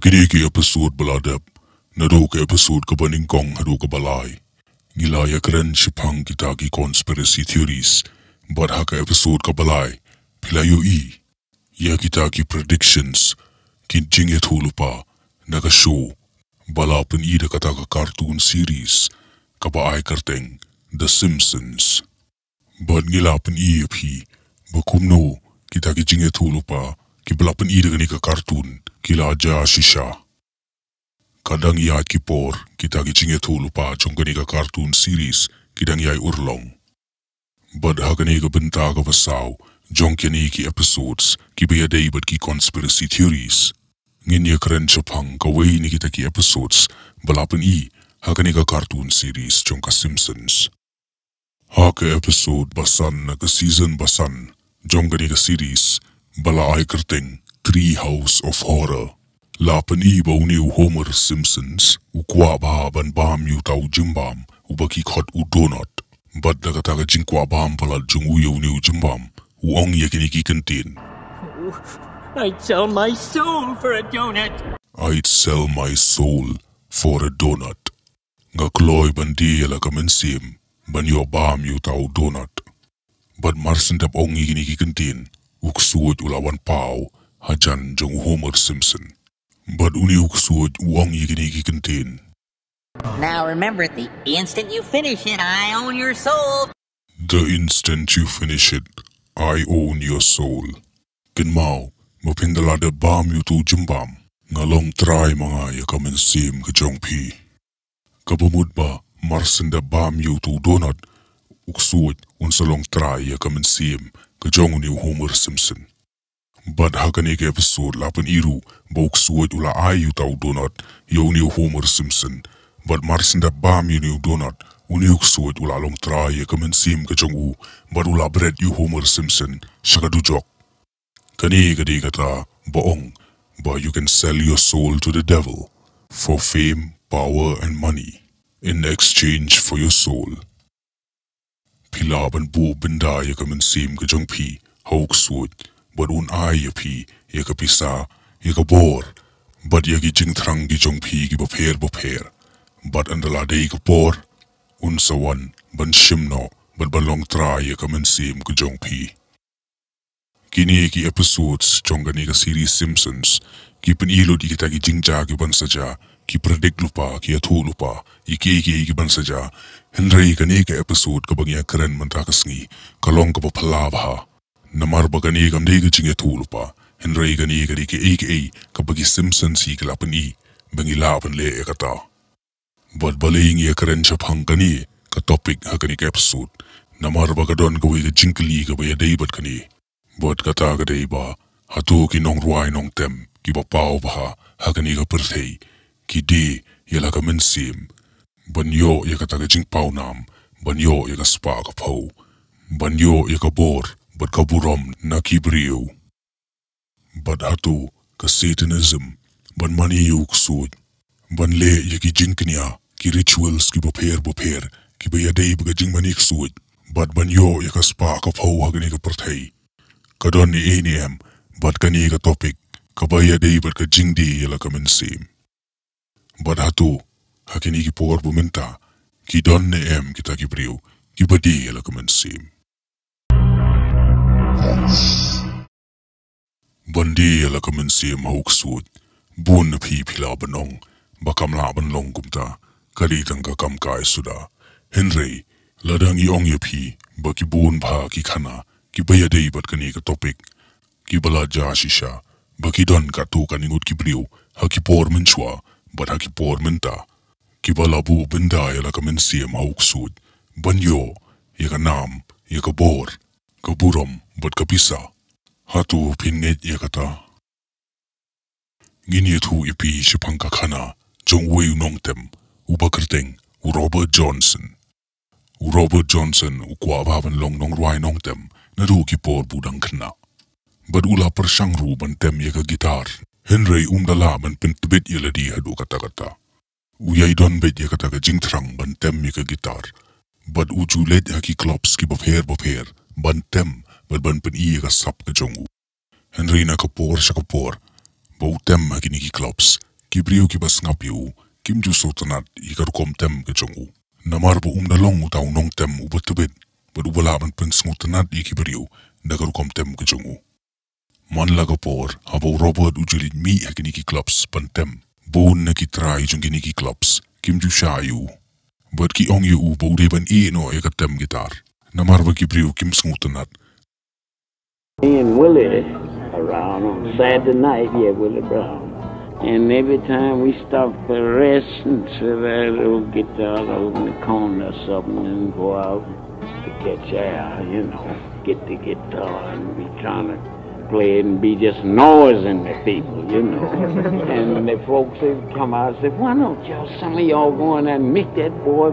Kini ki episode baladap, nado ke episode ka baningkong hado ka balay. Ngilaya keren sipang kita ki conspiracy theories, but haka episode ka balay, pilayo ya kita ki predictions, kin jinget hulupa, naga show, balapin da kata ka cartoon series, kabaay karteng, The Simpsons. But ngilapin pi, bakumno, kita ki jinget hulupa, ki balapin da kani ka cartoon, kila aja shisha. Kadang iay kipor, kita kichinget hulupa chong kani ka cartoon series, kidang iay urlong. But hakani ka benta ka pasaw, jong kani ki episodes, ki bayaday bat ki conspiracy theories. Nginya keren chapang kaway ni kita ki episodes, balapan hakani ka cartoon series chong ka Simpsons. Haka episode basan na ka season basan, jong kani ka series, bala ay kerteng, Treehouse of Horror. Lapan bau ni Homer Simpsons, ukwa ban bam yu tau jimbam, ubaki khot u donut. Bad na kataga jingkwa bam palad jung uyaw ni jimbam, uong yakini kikantin. I'd sell my soul for a donut. I'd sell my soul for a donut. Nga kloy bandi yala kamansim, ban yo bam yu tau donut. Bad marsendap ong yakini kikantin, uksuot ulawan pao, hajan jung Homer Simpson. But uni uksuot uong yakini kikantin. Now remember, the instant you finish it, I own your soul. The instant you finish it, I own your soul. Kinmao, mapindalada bam yu tu jimbam, ngalong try mga yakamansim kajong pi. Kabamud ba, marsenda bam yu tu donut, uksuot unsalong try yakamansim kajong ni Homer Simpson. But hakani ka episode lapan iru, bauk suot ula ayu tau donut, yaw ni Homer Simpson. But marsinda bam yu ni donut, uniuk suot ula long try ya kamansim ka chong but ula bread yu Homer Simpson, shakadujok. Kani kadi kata, baong, but you can sell your soul to the devil, for fame, power and money, in exchange for your soul. Pilaban bu benda ya kamansim ka chong pi, hauk suot, but un ay pi, yaka pisa, yaka bor, but yaki jing trang ki jong pi ki baper, but andala day ka por, un sawan, ban shimno, but balong tra yaka mansim ka jong pi. Kini ki episodes jong gani ka series Simpsons, ki penilo di kita ki jingja ki ban saja, ki predict lupa, ki atu lupa, iki ban saja, Henry kani ka episode ka bangya keren mantakasngi, kalong ka papalabha. Namar bagani kam dei gajing etulupa, Henry gani gadi ke kabagi Simpsons hi kelapan bangi lapan le ekata. But baling ia keren chapang gani ka topic hakani ka episode, namar bagadon gawi ka jingkali ka baya day bat kani. But kata ka day ba, hatu ki nong ruay nong tem, ki bapao baha hakani ka pertay, ki di yala ka mensim, banyo ya kata ka jing pao nam, banyo ya ka spa ka pao, banyo ya ka bor, but kaburam na kibriyo. But hatu ka Satanism, ban mani yuk sud, ban le yaki jinknya, ki rituals ki baper, ki bayaday baga jing manik sud, but ban yo yaka spa ka pau hagani ka pertay. Kadon ni ANM, but kani ka topic, ka bayaday bat ka jing di yala ka mensim. But hatu, hakini ki por bumenta, ki don ni kita kibriyo, ki badi yala ka mensim. Bandi ala kamansi mahuk suot, bun na pila banong, bakam laban long kumta, kalitang kakam kai suda. Henry, ladang iong yapi, baki bun pa ki kana, ki bayaday bat kani ka topik, ki balaja shisha, baki don katu kaningut ki briyo, haki por menchwa, bat haki por menta, ki balabu benda ala kamansi mahuk suot, banyo, yaka nam, yaka bor, kaburam, bat kapisa. Hatu pinget ya kata. Ngini tu ipi sipang kakana, jong wei nong tem, ubakerteng, Robert Johnson. Robert Johnson ukwa baban long nong ruay nong tem, nadu ki por budang kena. Bad ula persang ru ban tem ya ka gitar. Henry umdala ban pentibet ya ladi hadu kata-kata. Uyay don bet ya kata ka jingtrang ban tem ya ka gitar. Bad ujulet ya ki klops ki baper, ban tem, bad ban pen iya ka sap ka jongu. Henry na kapor siya kapor, bau tem haki ni ki klops, Kibriu ki bas ngapiu, kim ju sotanat ikar kom tem ke jongu. Namar bo dalong utau nong tem ubetubit, but ubalaman pen smutanat ikibriu, nakar kom tem ke jongu. Man laga por, habo Robert ujulit mi hakiniki clubs pantem, bon na ki try junginiki clubs, kim ju shayu. But ki ong yu bo udeban no ekatem gitar, namar ba kibriu kim smutanat. Me and Willie around on Saturday night, Willie Brown. And every time we stop for rest and sit there, little guitar over in the corner or something and go out to catch air, get the guitar and be trying to play it and be just noising the people, And the folks, they come out and say, why don't some of y'all go in there and meet that boy,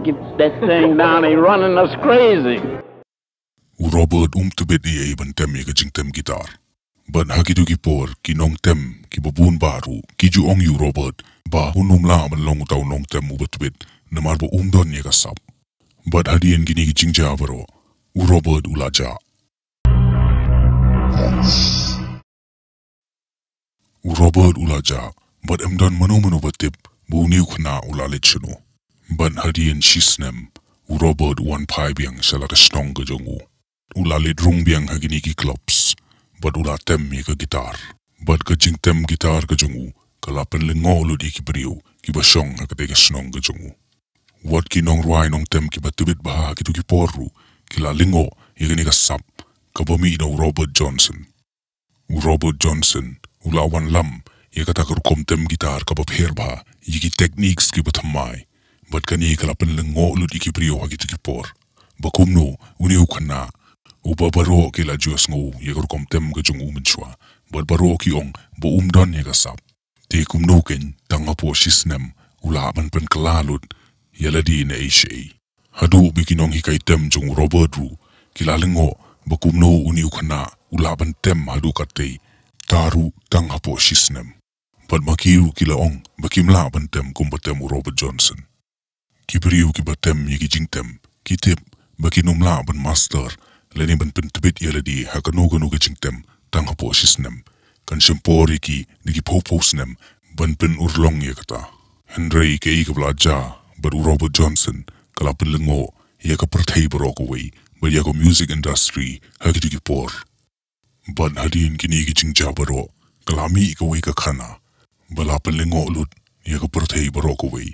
get that thing down, he running us crazy. Robert tubet iya tem ya tem gitar. But hakidu ki por ki nong tem ki babun baru ki ju ong yu Robert ba hunum la man long tau nong tem ubetubet namar bo don ya kasap. But hadien gini ki jingja baro Robert ulaja. Robert ulaja but emdan mano batip bo niu khna ulalit chuno. But hadien shisnem Robert wan pai biang salat snong ke jongu. Ulalit rung biang hagini ki clubs. But ula tem ya ke gitar. But ke jing tem gitar ke jongu. Kalapan lengo lu di ki beriu. Ki basong hakate ke snong ke jongu. Wat ki nong ruai nong tem ki batubit baha ki tu ki poru. Ki la lengo ya ke ni ka sap. Kabami na Robert Johnson. Robert Johnson. Ula wan lam. Ya kata kom tem gitar kababher baha. Yiki techniques ki batamai. But kani kalapan lengo lu di ki beriu haki tu ki por. Bakumno uni ukana. Uba baro ki la Diyos ngo yagur kom tem ke jongu menchua. But baro ki ong bo don ya kasap. Te kumnoken tanga po sisnem ulaban pen kalalud yaladi na Asia. Hadu bikinong hikay tem jongu Robert ru. Kilalingo bakumno uni ukana ulaban tem hadu katay taru tanga po sisnem. But makiru kila ong bakimlaban tem kumbatem Robert Johnson. Kibriu kibatem yaki jingtem kitip bakinum laban master. Lani ban pentubit yaladi hakanogo ke jingtem tanga po sisnem. Kan sempori ki niki popos-nem ban pen urlong ya kata. Henry ke ika belajar baru Robert Johnson kalapin lengo ya ka pertai barokaway ba ya ko music industry hakitu ki por. Ban hadin kini ki jingja baro kalami ika way ka kana balapin lengo lut ya ka pertai barokaway.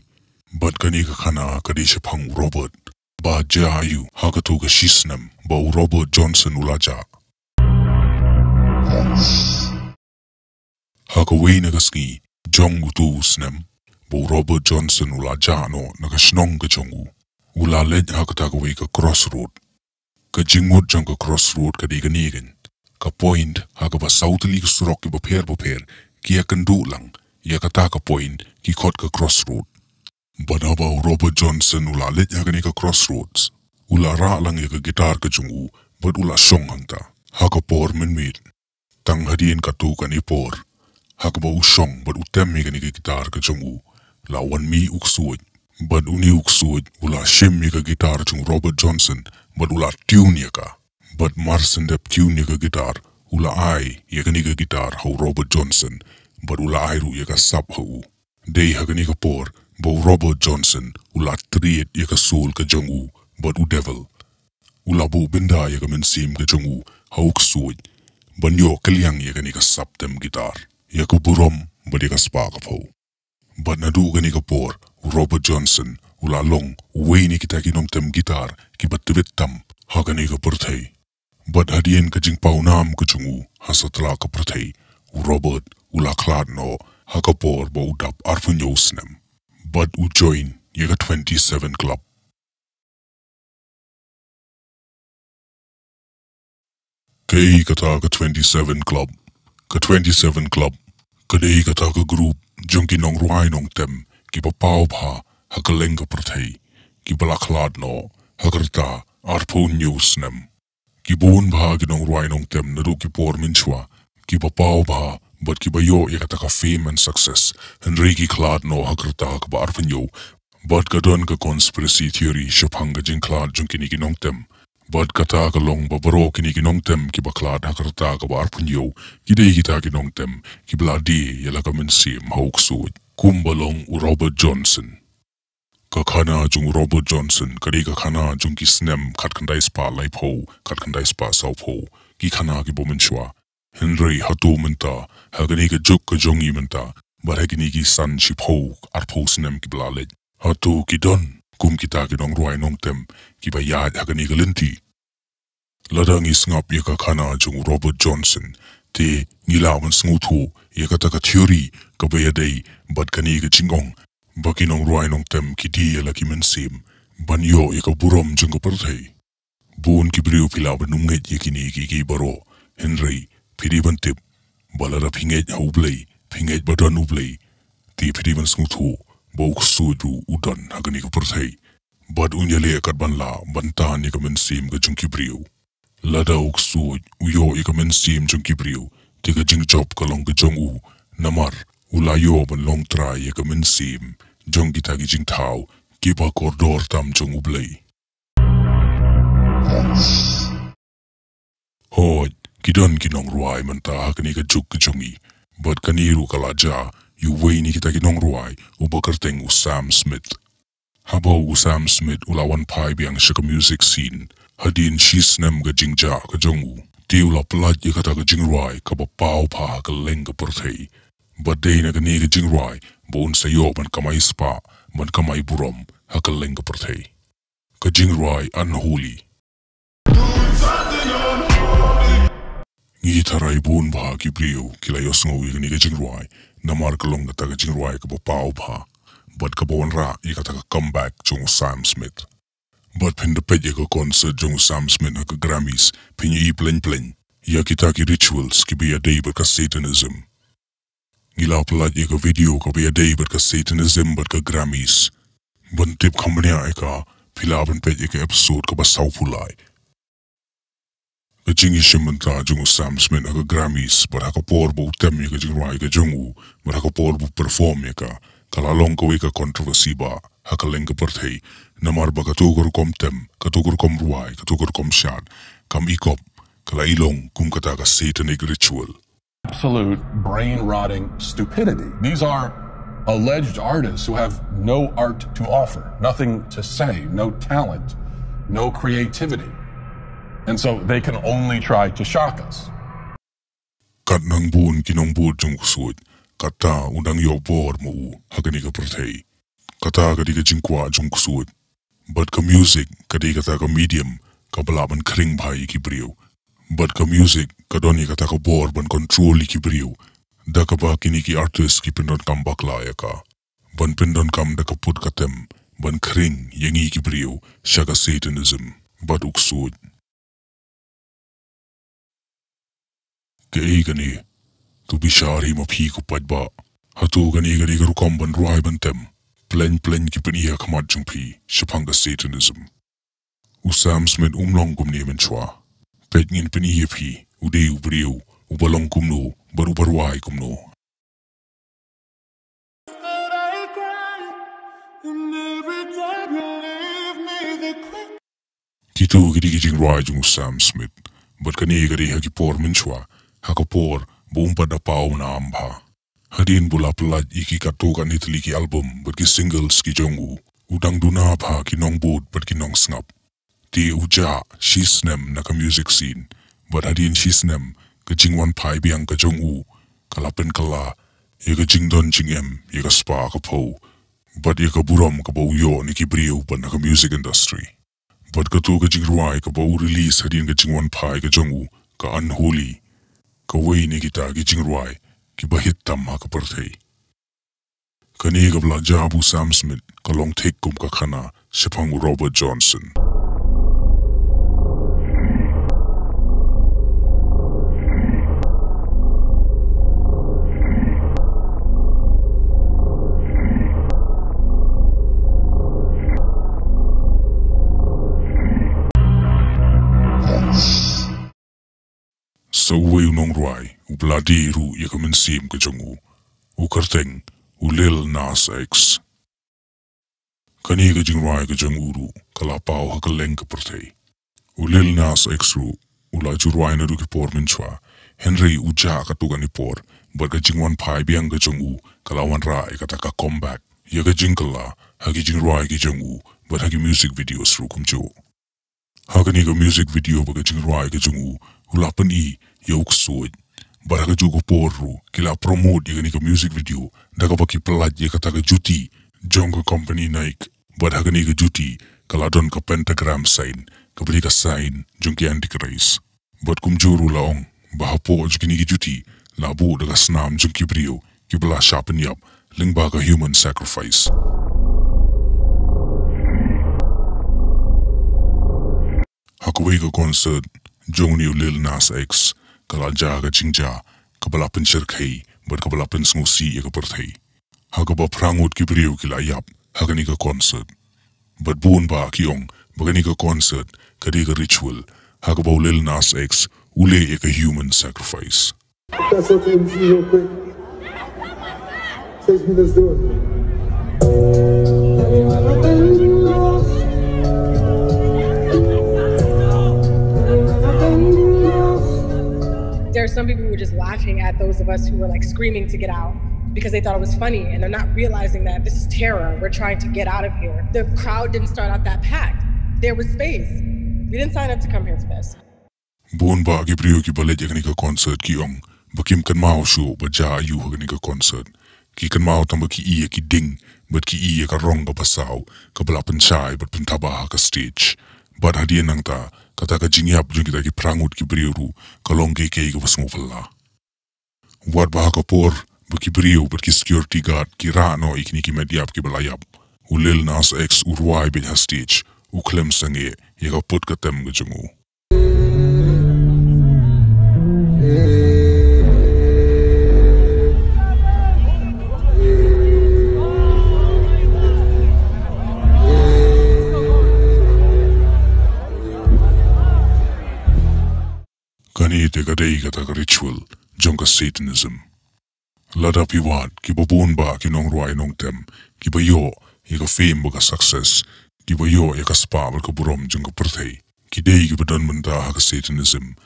Bat kani ka kana kadei pang Robert. Ba jayu hakatu ka sisnem ba Robert Johnson ulaja. Hakaway nagaski jong utu snem ba Robert Johnson ulaja no nagasnong ka jongu. Ulaled hakatagaway ka crossroad. Ka jingmod jong ka crossroad ka di ganigin. Ka point hakaba sautali ka surok ki baper ki akandu lang ya kata ka point ki kot ka crossroad. Banabaw Robert Johnson ulalit ya ka crossroads. Ulara lang ya ka gitar ka jungu, but ula song hangta. Hakapor minmit. Tang hadien katu kan ipor. Hakaba usong, but utem ya ka gitar ka jungu. Lawan mi uksuod. But uni uksuod, ula shim ya ka gitar jung Robert Johnson, but ula tune ya ka. But marsendep tune ya ka gitar, ula ay ya ka gitar hau Robert Johnson, but ula ay ru ya ka sap hau. Day ha ka por. Bo Robert Johnson ula triet ya ka soul ka jongu but u devil. Ula bo benda ya ka mensim ka jongu hauk suoj. Banyo kaliang ya ka ni ka saptem gitar. Ya ka burom but ya ka spark po. But nadu ka ni ka por Robert Johnson ula long uwe ni kita kinom tem gitar ki batibit tam ha ka ni ka pertay. But hadien ka jing paunam ka jongu hasatla ka pertay. Robert ula klad no ha ka por bo udap arfunyo snem. But u join ya ka 27 club. Kay kata ka 27 club. Ka 27 club. Kadei kata ka group. Jong kinong ruay nong tem. Ki papaw pa hakaleng ka pertay. Ki balaklad no hakarta arpo news nem. Ki buon pa kinong ruay nong tem na do ki por minchwa. Ki papaw pa but ki bayo ya kata ka fame and success. Henry ki klad no hakarta ka ba arpan yo. But ka don ka conspiracy theory siya pang ka jing klad jong kinikinong tem. Bad kata ka long babaro kini kinong tem ki baklad hakarta ka bar punyo kidei kita kinong tem ki bladi yala ka mensim hauk suit kumbalong u Robert Johnson kakana jung Robert Johnson kadi kakana jung ki snem kat kandai spa lai po kat kandai spa sau po ki kana ki bomenshwa Henry hatu menta hagani ka juk ka jongi menta bar hagini ki san shi po arpo snem ki blalet hatu ki don kum kita kinong ruai nong tem ki bayad hagani ka linti ladang isngap ya kakana jung Robert Johnson te ngilawan sngutu ya kataka theory ka bayadai bad kani ka chingong bakinong ruai nong tem ki di ya laki mensim banyo ya ka burom jung ka perthai bun ki brio pilawan nunget ya kini ki baro Henry pidi bantip balara pinget haublay pinget badan ublay ti pidi ban sngutu bok sudu udan hagani ka perthai bad unyale kat banla bantan ya ka mensim ka jung ki brio lada uksud uyo ika mensim jung kibriu tika jing job kalong ke jong u namar ulayo ban long try ika mensim jong kita ki jing tau kipa kordor tam jong ublay hoj kidon kinong ruai manta hakani ka juk ke jongi bad kaniru kalaja yu ni kita kinong ruai ubakarteng u Sam Smith habo u Sam Smith ulawan pai biang shaka music scene hadin shisnem ga jingja ka jongu tiula plat ya kata ka jingruai ka pau pa ka leng ka perthei badai na ka ni ka jingruai bon sayo ban kamai spa ban kamai burom ha ka leng ka perthei ka jingruai unholy ngi tarai bon ba ki brio kila yosngo ka ni ka jingruai namar ka long ka jingruai ka pau pa bad ka bon ra ya kata ka comeback jong Sam Smith But penda peje ka concert jong Sam Smith na ka Grammys pinyi plen ya kita ki rituals ki biya day but ka Satanism ngila pelat ya ka video ka biya day but ka Satanism but ka Grammys bantip kamanya ka pilaban peje ka episode ka basaw pulay ka jingi shimanta jong Sam Smith na ka Grammys but haka por bo tem ya ka jingrai ka jongu but haka por bo perform ya ka kalalong ka ka controversy ba haka leng ka perthei namar ba katugur kom tem katugur kom ruai katugur kom shad kam ikop kala ilong kum kata ka satanic ritual absolute brain rotting stupidity. These are alleged artists who have no art to offer, nothing to say, no talent, no creativity, and so they can only try to shock us. Kat nang bun kinong bud jong kusud kata undang yo bor mo hagani ka perthei kata ka di ka jingkwa jong kusud but ka music kadi kata ka medium ka balaban kring bhai ki brio but ka music ka doni kata ka bor ban control ki brio da ka ba kini ki artist ki pindon kam bakla ya ka ban pindon kam da ka put katem ban kring yangi ki brio shaka Satanism but uksud ke gani tu bishari ma phi ko padba hatu gani ka rukom ban ruai ban tem plen ki peniya kamat jung phi shapanga Satanism u Sam Smith long kum ni men chwa pet ngin peniya phi u de u brio u balong kum no baru barwai kum no kitu gidi jing ruai jung Sam Smith but kani gadi haki por men chwa hakapor bumpa da pau na amba hadin bula pelat iki katokan hitli ki album but ki singles ki jongu udang duna pa ki nong bud but ki nong snap ti uja shisnem na ka music scene but hadin shisnem ka jingwan pai biang ka jongu kalapen kala ye ka jingdon jingem ye ka spa ka po but ye ka buram ka bau yo ni ki brio but na ka music industry but ka to ka jingruai ka bau release hadin ka jingwan pai ka jongu ka unholy ka way ni kita ki jingruai ki bahit tam ha ka perthei kani ka bla jabu Sam Smith ka long take kum ka khana shapang Robert Johnson sa uwe unong ruai u bladi ru ya ka mensim ka jongu u karteng u Lil Nas X kani ka jingruai ka jongu ru kala pau ha ka leng ka perthei Lil Nas X ru ula juruai na du ki por minchwa Henry uja katugan ni por but ka jingwan pai biang ka jong kalawan rai kata ka comeback ya ka jingkala hagi jingruai ki jong but hagi music videos ru kumjo hagani ka music video ba ka jingruai ka jong ulapan yauk suoj but hagi jugo por ru kila promote ya ka music video daga baki pelat ya kata ka juti jong ka company naik but hagani ka juti kaladon ka pentagram sign ka beri ka sign jong ki anti-Christ but kumjuru laong bahapo jukini ki juti labu daga snam jong ki brio ki bela sharpen yap lingba ka human sacrifice hakuwei ka concert jong ni Lil Nas X kala ja ka jingja ka bela pencer kai but ka bela pensngusi ya ka perthai hakaba prangut ki brio ki la yap hakani ka concert but bun ba kiong bagani ka concert kadi ka ritual hakaba Lil Nas X ule ya ka human sacrifice. That's okay with you real quick. Take me, let's do it. There are some people who were just laughing at those of us who were like screaming to get out because they thought it was funny and they're not realizing that this is terror. We're trying to get out of here. The crowd didn't start out that packed. There was space. We didn't sign up to come here for this. Buon ba ki brio ki balet yakani ka concert ki ong bakim kan mau show ba ja ayu hakani ka concert ki kan mau tamba ki iya ki ding but ki iya ka rong ka pasaw ka bala penchai but pentaba ka stage but hadian nang ta kata ka jingyap jung kita ki prangut ki brio ru ka long ke ka pasngufalla wat ba ka por ba ki brio but ki security guard ki rano ikni ki mediap ki balayap Lil Nas X urwai ben ha stage u klem sange ya ka put ka tem ga jungu Kani te kadei kata ka ritual jong ka satanism lada piwat ki babun ba ki nong ruai nong tem ki bayo ya ka fame ba ka success ki bayo ya ka spa ba ka burom jong ka perthai ki dei ki badan menta ha ka satanism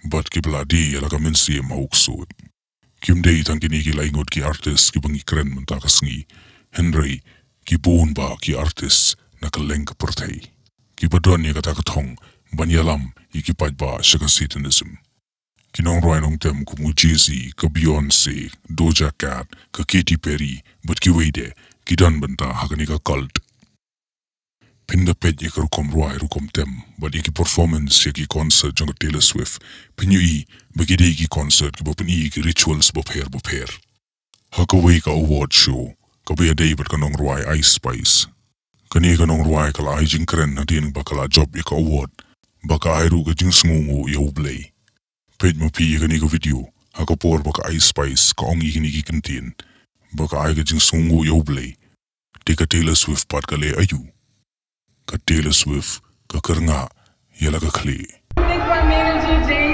but ki bladi ya la ka mensi mauk sud kim dei tang kini ki laingot ki artist ki bangi kren menta ka sngi Henry ki bun ba ki artist na ka leng ka perthai ki badan ya kata ka thong banyalam ikipaj ba siya ka satanism. Kinong roy nong tem kung Jay-Z, ka Beyonce, Doja Cat, ka Katy Perry, but ki wede, ki dan banta hakani ka cult. Pinda pet ya ka rukom roy rukom tem, but iki performance ya ki concert jang ka Taylor Swift, pinyo bagide iki concert ki bapan ki rituals bapher. Hakaway ka award show, ka bayaday bat ka nong roy Ice Spice. Kani ka nong roy ka la jing kren na din bakala job ya ka award, baka ayru ka jing sungungu ya ublay. Page mo pi kani ka video, hakapor baka Ice Spice ka ongi kini ki kantin, baka ay ka jing sungungu ya ublay. Di ka Taylor Swift pat ka le ayu. Ka Taylor Swift ka karnga yala ka kli. Thank my manager, Jay.